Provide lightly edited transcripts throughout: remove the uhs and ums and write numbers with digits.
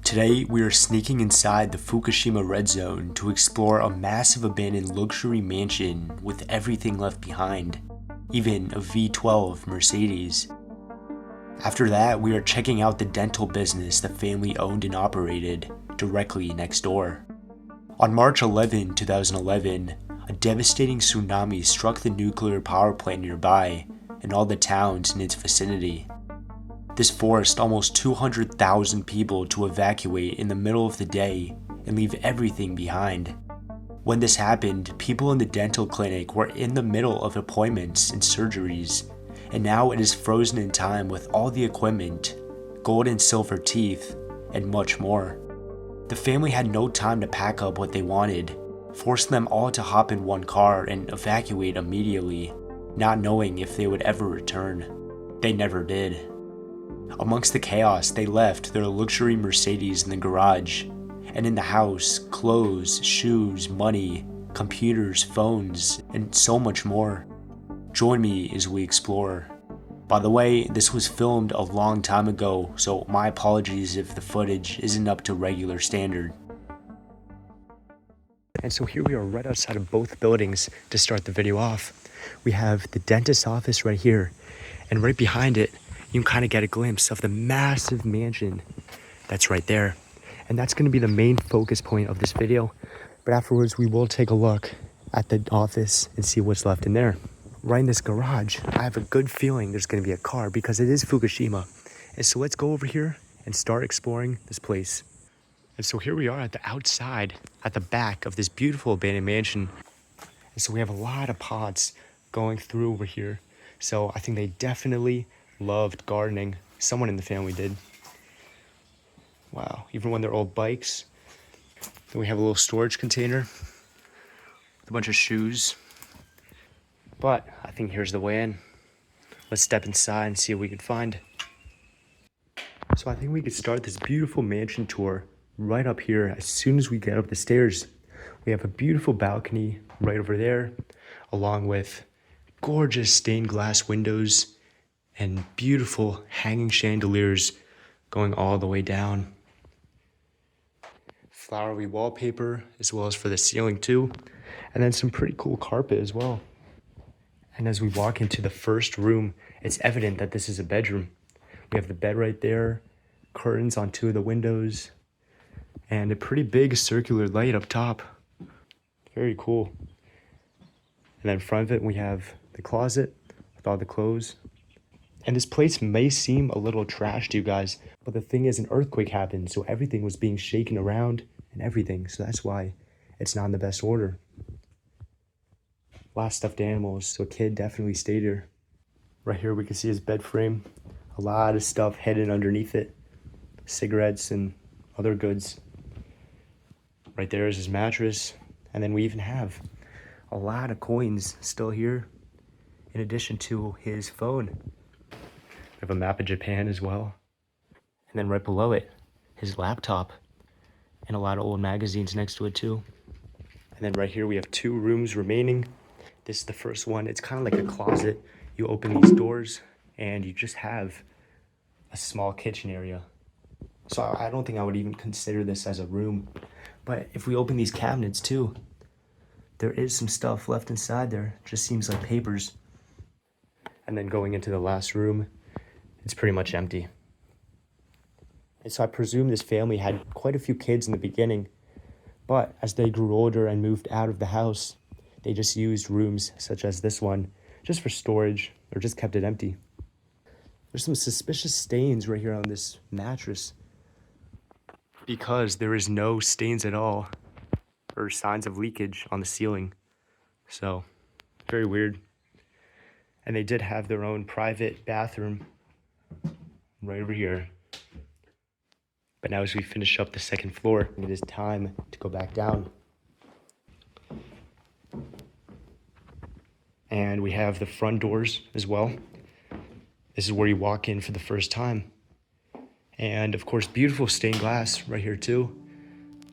Today, we are sneaking inside the Fukushima Red Zone to explore a massive abandoned luxury mansion with everything left behind, even a V12 Mercedes. After that, we are checking out the dental business the family owned and operated directly next door. On March 11, 2011, a devastating tsunami struck the nuclear power plant nearby and all the towns in its vicinity. This forced almost 200,000 people to evacuate in the middle of the day and leave everything behind. When this happened, people in the dental clinic were in the middle of appointments and surgeries, and now it is frozen in time with all the equipment, gold and silver teeth, and much more. The family had no time to pack up what they wanted, forcing them all to hop in one car and evacuate immediately, not knowing if they would ever return. They never did. Amongst the chaos, they left their luxury Mercedes in the garage, and in the house, clothes, shoes, money, computers, phones, and so much more. Join me as we explore. By the way, this was filmed a long time ago, so my apologies if the footage isn't up to regular standard. And so here we are right outside of both buildings to start the video off. We have the dentist's office right here, and right behind it, you can kind of get a glimpse of the massive mansion that's right there. And that's going to be the main focus point of this video. But afterwards, we will take a look at the office and see what's left in there. Right in this garage, I have a good feeling there's going to be a car because it is Fukushima. And so let's go over here and start exploring this place. And so here we are at the outside, at the back of this beautiful abandoned mansion. And so we have a lot of pots going through over here. So I think they definitely loved gardening. Someone in the family did. Wow, even when they're old bikes. Then we have a little storage container with a bunch of shoes. But I think here's the way in. Let's step inside and see what we can find. So I think we could start this beautiful mansion tour right up here as soon as we get up the stairs. We have a beautiful balcony right over there, along with gorgeous stained glass windows and beautiful hanging chandeliers going all the way down. Flowery wallpaper as well as for the ceiling too, and then some pretty cool carpet as well. And as we walk into the first room, it's evident that this is a bedroom. We have the bed right there, curtains on two of the windows, and a pretty big circular light up top. Very cool. And then in front of it, we have the closet with all the clothes. And this place may seem a little trash to you guys, but the thing is, an earthquake happened, so everything was being shaken around and everything. So that's why it's not in the best order. A lot of stuffed animals, so a kid definitely stayed here. Right here we can see his bed frame. A lot of stuff hidden underneath it. Cigarettes and other goods. Right there is his mattress. And then we even have a lot of coins still here, in addition to his phone. We have a map of Japan as well. And then right below it, his laptop. And a lot of old magazines next to it too. And then right here we have two rooms remaining. This is the first one. It's kind of like a closet. You open these doors and you just have a small kitchen area. So I don't think I would even consider this as a room. But if we open these cabinets too, there is some stuff left inside there. It just seems like papers. And then going into the last room, it's pretty much empty. And so I presume this family had quite a few kids in the beginning, but as they grew older and moved out of the house, they just used rooms such as this one just for storage or just kept it empty. There's some suspicious stains right here on this mattress because there is no stains at all or signs of leakage on the ceiling. So, very weird. And they did have their own private bathroom right over here. But now as we finish up the second floor, it is time to go back down. And we have the front doors as well. This is where you walk in for the first time. And of course, beautiful stained glass right here too.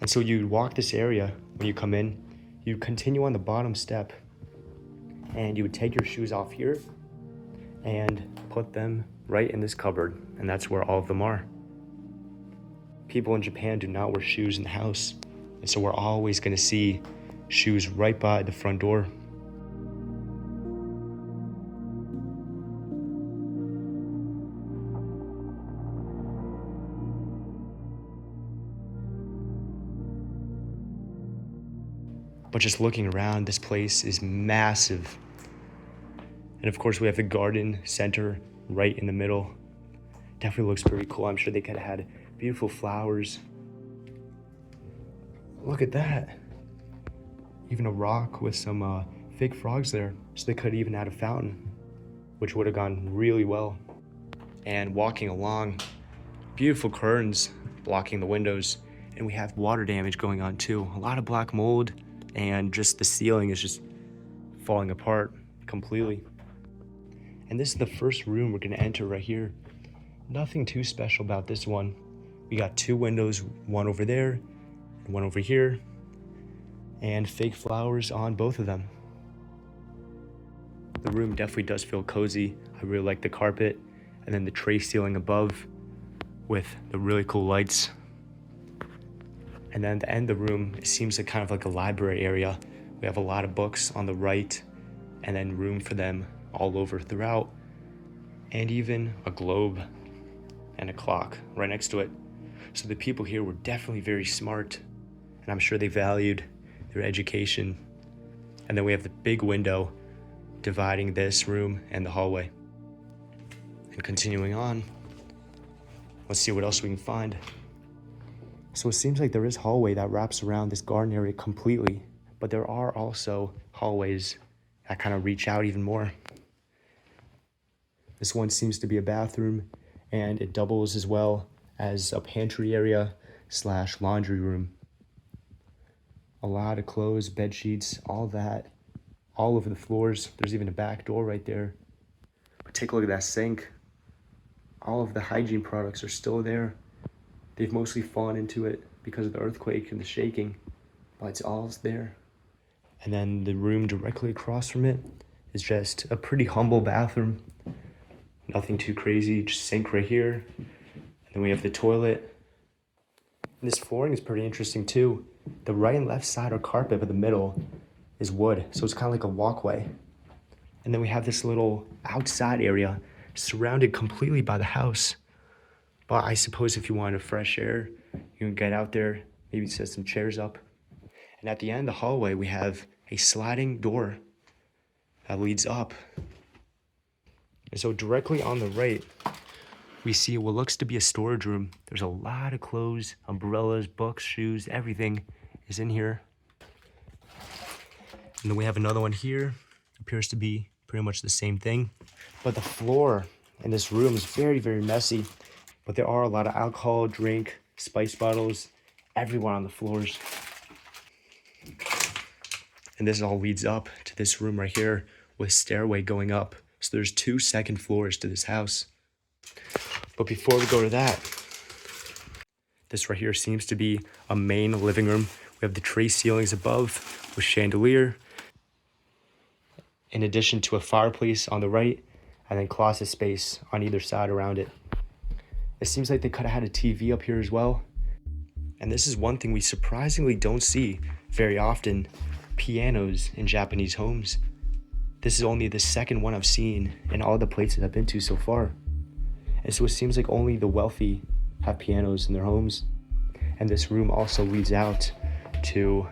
And so you walk this area when you come in, you continue on the bottom step and you would take your shoes off here and put them right in this cupboard. And that's where all of them are. People in Japan do not wear shoes in the house. And so we're always gonna see shoes right by the front door. But just looking around, this place is massive. And of course we have the garden center right in the middle. Definitely looks pretty cool. I'm sure they could have had beautiful flowers. Look at that. Even a rock with some fake frogs there. So they could even add a fountain, which would have gone really well. And walking along, beautiful curtains blocking the windows. And we have water damage going on too. A lot of black mold, and just the ceiling is just falling apart completely. And this is the first room we're gonna enter right here. Nothing too special about this one. We got 2 windows, one over there and one over here, and fake flowers on both of them. The room definitely does feel cozy. I really like the carpet, and then the tray ceiling above with the really cool lights. And then at the end of the room, it seems like kind of like a library area. We have a lot of books on the right, and then room for them all over throughout, and even a globe and a clock right next to it. So the people here were definitely very smart, and I'm sure they valued their education. And then we have the big window dividing this room and the hallway. And continuing on, let's see what else we can find. So it seems like there is a hallway that wraps around this garden area completely, but there are also hallways that kind of reach out even more. This one seems to be a bathroom, and it doubles as well as a pantry area / laundry room. A lot of clothes, bed sheets, all that, all over the floors. There's even a back door right there. But take a look at that sink. All of the hygiene products are still there. They've mostly fallen into it because of the earthquake and the shaking, but it's all there. And then the room directly across from it is just a pretty humble bathroom. Nothing too crazy, just sink right here. And then we have the toilet. And this flooring is pretty interesting too. The right and left side are carpet, but the middle is wood. So it's kind of like a walkway. And then we have this little outside area surrounded completely by the house. But I suppose if you wanted fresh air, you can get out there, maybe set some chairs up. And at the end of the hallway, we have a sliding door that leads up. And so directly on the right, we see what looks to be a storage room. There's a lot of clothes, umbrellas, books, shoes, everything is in here. And then we have another one here. Appears to be pretty much the same thing. But the floor in this room is very, very messy. But there are a lot of alcohol, drink, spice bottles, everywhere on the floors. And this all leads up to this room right here with stairway going up. So there's 2 second floors to this house. But before we go to that, this right here seems to be a main living room. We have the tray ceilings above with chandelier, in addition to a fireplace on the right, and then closet space on either side around it. It seems like they could have had a TV up here as well. And this is one thing we surprisingly don't see very often, pianos in Japanese homes. This is only the second one I've seen in all the places I've been to so far. And so it seems like only the wealthy have pianos in their homes. And this room also leads out to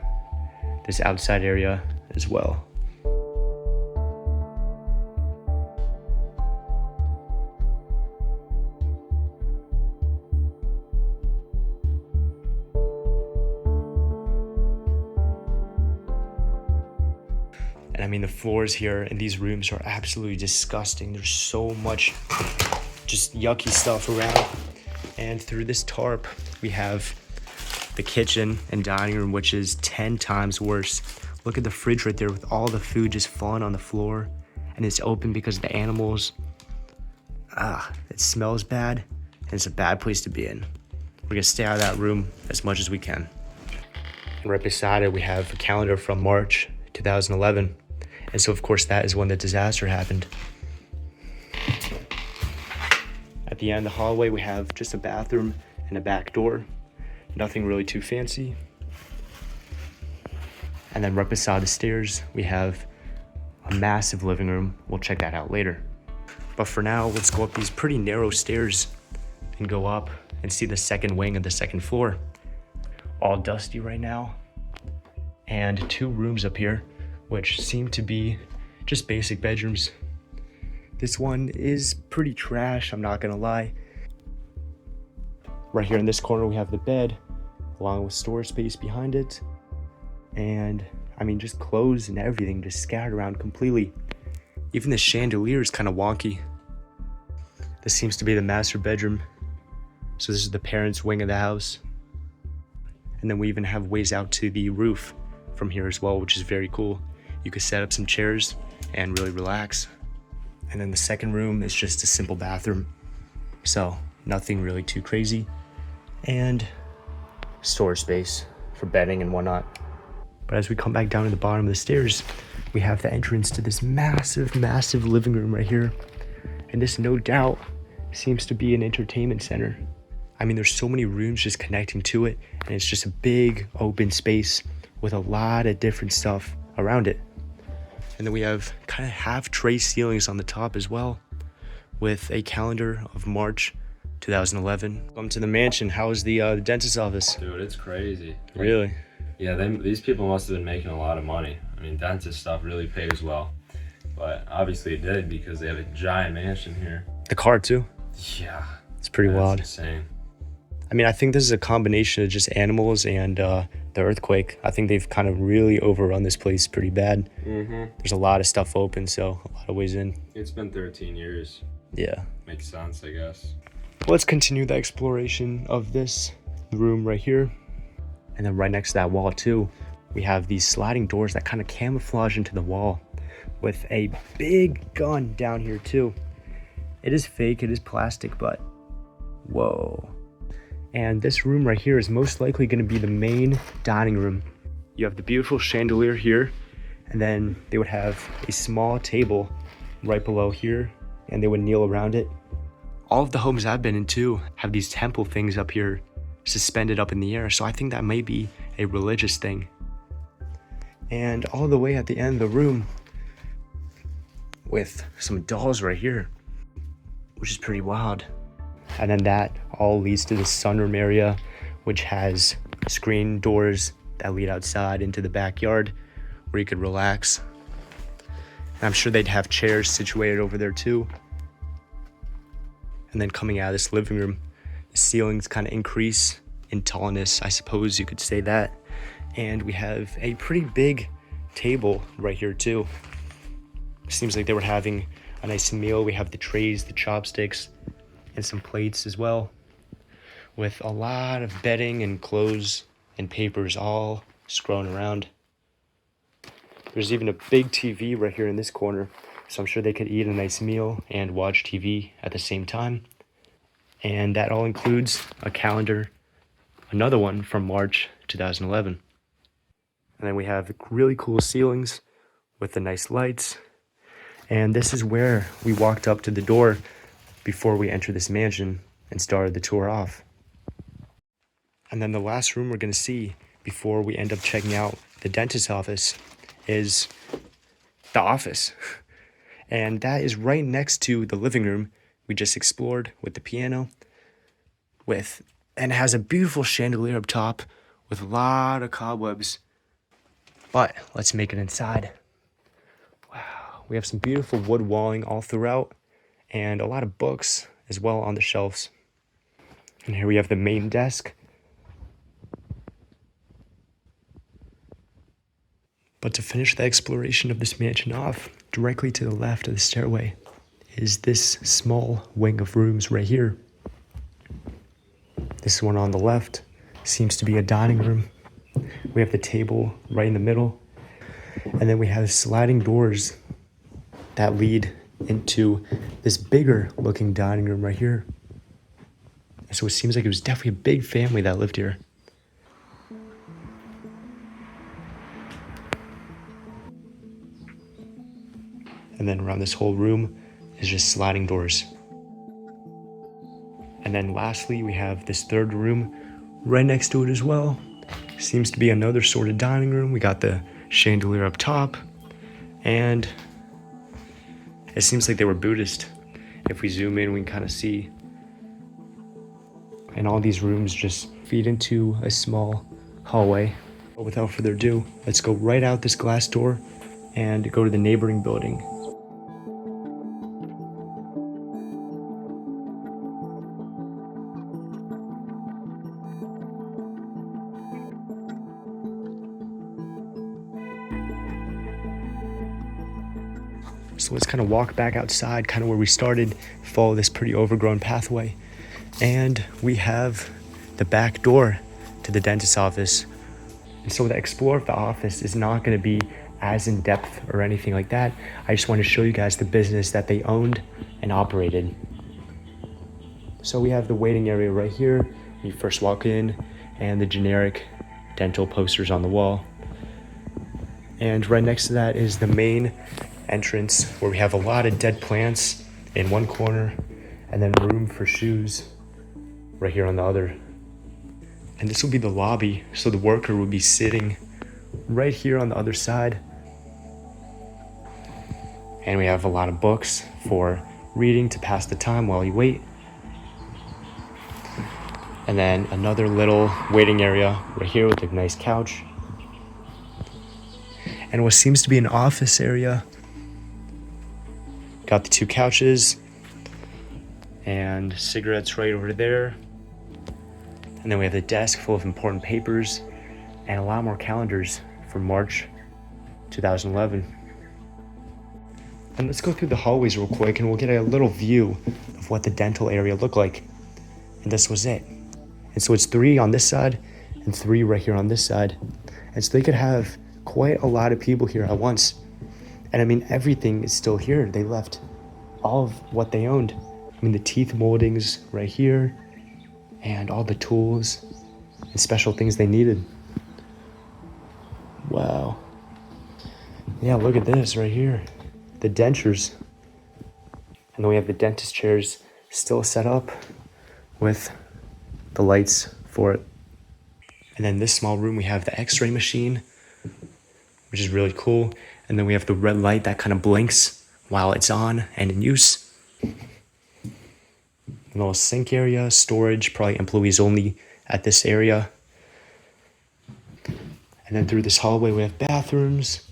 this outside area as well. And I mean, the floors here in these rooms are absolutely disgusting. There's so much just yucky stuff around. And through this tarp, we have the kitchen and dining room, which is 10 times worse. Look at the fridge right there with all the food just falling on the floor. And it's open because of the animals. It smells bad. And it's a bad place to be in. We're gonna stay out of that room as much as we can. And right beside it, we have a calendar from March 2011. And so, of course, that is when the disaster happened. At the end of the hallway, we have just a bathroom and a back door. Nothing really too fancy. And then right beside the stairs, we have a massive living room. We'll check that out later. But for now, let's go up these pretty narrow stairs and go up and see the second wing of the second floor. All dusty right now. And 2 rooms up here, which seem to be just basic bedrooms. This one is pretty trash, I'm not gonna lie. Right here in this corner, we have the bed, along with storage space behind it. And I mean, just clothes and everything just scattered around completely. Even the chandelier is kind of wonky. This seems to be the master bedroom. So this is the parents' wing of the house. And then we even have ways out to the roof from here as well, which is very cool. You could set up some chairs and really relax. And then the second room is just a simple bathroom. So nothing really too crazy. And storage space for bedding and whatnot. But as we come back down to the bottom of the stairs, we have the entrance to this massive, massive living room right here. And this no doubt seems to be an entertainment center. I mean, there's so many rooms just connecting to it, and it's just a big open space with a lot of different stuff around it. And then we have kind of half tray ceilings on the top as well, with a calendar of March 2011. Welcome to the mansion. How's the dentist's office? Dude, it's crazy. Really? Yeah, these people must have been making a lot of money. I mean, dentist stuff really pays well. But obviously it did because they have a giant mansion here. The car too? Yeah. It's pretty wild. Insane. I mean, I think this is a combination of just animals and the earthquake. I think they've kind of really overrun this place pretty bad. There's a lot of stuff open, so a lot of ways in. It's been 13 years. Yeah. Makes sense, I guess. Let's continue the exploration of this room right here. And then right next to that wall too, we have these sliding doors that kind of camouflage into the wall with a big gun down here too. It is fake, it is plastic, but whoa. And this room right here is most likely going to be the main dining room. You have the beautiful chandelier here, and then they would have a small table right below here, and they would kneel around it. All of the homes I've been in too have these temple things up here suspended up in the air, so I think that may be a religious thing. And all the way at the end of the room with some dolls right here, which is pretty wild. And then that all leads to the sunroom area, which has screen doors that lead outside into the backyard where you could relax. And I'm sure they'd have chairs situated over there too. And then coming out of this living room, the ceilings kind of increase in tallness, I suppose you could say that. And we have a pretty big table right here too. Seems like they were having a nice meal. We have the trays, the chopsticks, and some plates as well, with a lot of bedding and clothes and papers all scrolling around. There's even a big TV right here in this corner, so I'm sure they could eat a nice meal and watch TV at the same time. And that all includes a calendar, another one from March 2011. And then we have really cool ceilings with the nice lights. And this is where we walked up to the door before we entered this mansion and started the tour off. And then the last room we're going to see before we end up checking out the dentist's office is the office. And that is right next to the living room we just explored with the piano, and it has a beautiful chandelier up top with a lot of cobwebs. But let's make it inside. Wow, we have some beautiful wood walling all throughout and a lot of books as well on the shelves. And here we have the main desk. But to finish the exploration of this mansion off, directly to the left of the stairway is this small wing of rooms right here. This one on the left seems to be a dining room. We have the table right in the middle. And then we have sliding doors that lead into this bigger looking dining room right here. So it seems like it was definitely a big family that lived here. And then around this whole room is just sliding doors. And then lastly, we have this third room right next to it as well seems to be another sort of dining room. We got the chandelier up top, and it seems like they were Buddhist. If we zoom in, we can kind of see. And all these rooms just feed into a small hallway. But without further ado, let's go right out this glass door and go to the neighboring building. So let's kind of walk back outside, kind of where we started, follow this pretty overgrown pathway. And we have the back door to the dentist's office. And so the explore of the office is not going to be as in depth or anything like that. I just want to show you guys the business that they owned and operated. So we have the waiting area right here. You first walk in, and the generic dental posters on the wall. And right next to that is the main entrance, where we have a lot of dead plants in one corner, and then room for shoes right here on the other. And this will be the lobby, so the worker will be sitting right here on the other side. And we have a lot of books for reading to pass the time while you wait. And then another little waiting area right here with a nice couch. And what seems to be an office area. Got the two couches and cigarettes right over there. And then we have the desk full of important papers and a lot more calendars for March 2011. And let's go through the hallways real quick, and we'll get a little view of what the dental area looked like. And this was it. And so it's 3 on this side and 3 right here on this side. And so they could have quite a lot of people here at once. And I mean, everything is still here. They left all of what they owned. I mean, the teeth moldings right here, and all the tools and special things they needed. Wow. Yeah, look at this right here. The dentures. And then we have the dentist chairs still set up with the lights for it. And then this small room, we have the x-ray machine, which is really cool. And then we have the red light that kind of blinks while it's on and in use. A little sink area, storage, probably employees only at this area. And then through this hallway, we have bathrooms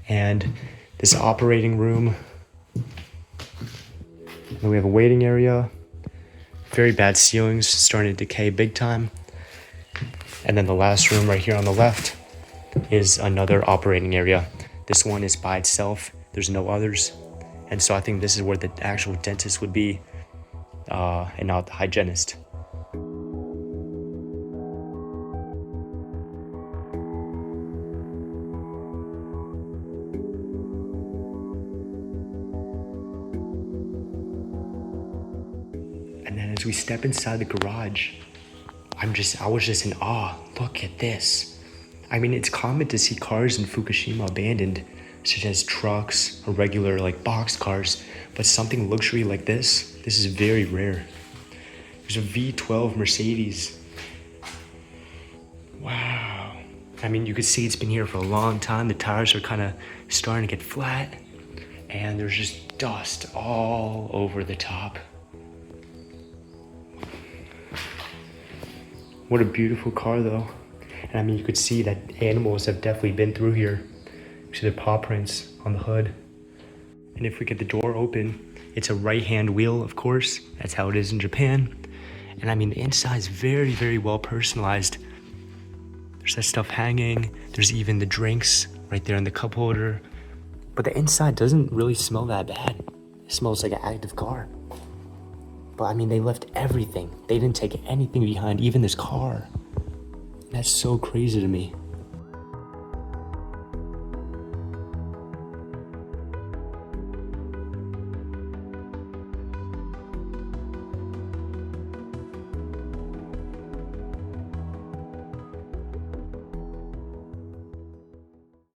and this operating room. And then we have a waiting area. Very bad ceilings, starting to decay big time. And then the last room right here on the left is another operating area. This one is by itself. There's no others. And so I think this is where the actual dentist would be, and not the hygienist. And then as we step inside the garage, I was just in awe. Look at this. I mean, it's common to see cars in Fukushima abandoned, such as trucks or regular like box cars, but something luxury like this is very rare. There's a V12 Mercedes. Wow. I mean, you could see it's been here for a long time. The tires are kind of starting to get flat, and there's just dust all over the top. What a beautiful car though. And I mean, you could see that animals have definitely been through here. You see their paw prints on the hood. And if we get the door open, it's a right-hand wheel, of course. That's how it is in Japan. And I mean, the inside is very, very well personalized. There's that stuff hanging. There's even the drinks right there in the cup holder. But the inside doesn't really smell that bad. It smells like an active car. But I mean, they left everything. They didn't take anything behind, even this car. That's so crazy to me.